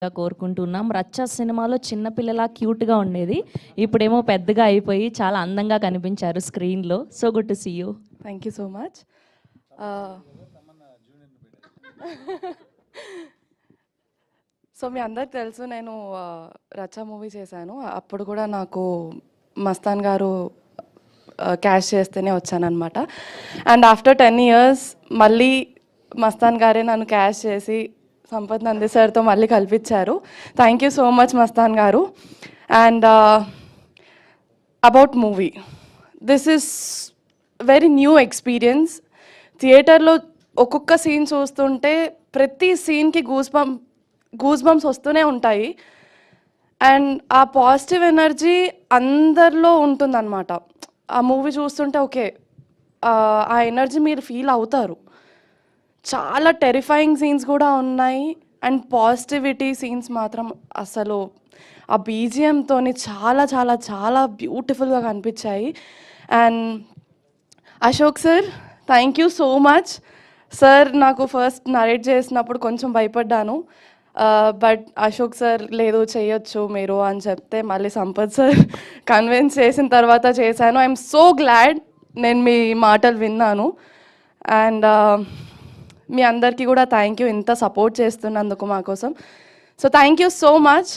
కోరుకుంటున్నాం. 'రచ్చ' సినిమాలో చిన్న పిల్లలా క్యూట్‌గా ఉండేది. ఇప్పుడేమో పెద్దగా అయిపోయి చాలా అందంగా కనిపించారు స్క్రీన్‌లో. So good to see you. Thank you so much. So మీ అందరికి తెలుసు నేను రచ్చ మూవీ చేశాను. అప్పుడు కూడా నాకు మస్తాన్ గారు క్యాష్ చేస్తేనే వచ్చానన్నమాట. అండ్ ఆఫ్టర్ 10 years మళ్ళీ మస్తాన్ గారే నన్ను క్యాష్ చేసి సంపత్ నంది సార్తో మళ్ళీ కల్పించారు. Thank you so much Mastan గారు. And about movie, this is very new experience. థియేటర్లో ఒక్కొక్క సీన్ చూస్తుంటే ప్రతి సీన్కి గూస్ బంప్స్ వస్తూనే ఉంటాయి. అండ్ ఆ పాజిటివ్ ఎనర్జీ అందరిలో ఉంటుందన్నమాట. ఆ మూవీ చూస్తుంటే ఓకే, ఆ ఎనర్జీ మీరు ఫీల్ అవుతారు. చాలా టెరిఫైయింగ్ సీన్స్ కూడా ఉన్నాయి అండ్ పాజిటివిటీ సీన్స్ మాత్రం అసలు ఆ బీజిఎంతోని చాలా చాలా చాలా బ్యూటిఫుల్గా కనిపించాయి. And Ashok sir, thank you so much sir. నాకు ఫస్ట్ నరేట్ చేసినప్పుడు కొంచెం భయపడ్డాను, బట్ అశోక్ సార్ లేదు చేయొచ్చు మీరు అని చెప్తే మళ్ళీ సంపత్ సార్ కన్విన్స్ చేసిన తర్వాత చేశాను. ఐఎమ్ సో గ్లాడ్ నేను మీ మాటలు విన్నాను. అండ్ మీ అందరికీ కూడా థ్యాంక్ యూ ఇంత సపోర్ట్ చేస్తున్నందుకు మా కోసం. So thank you so much.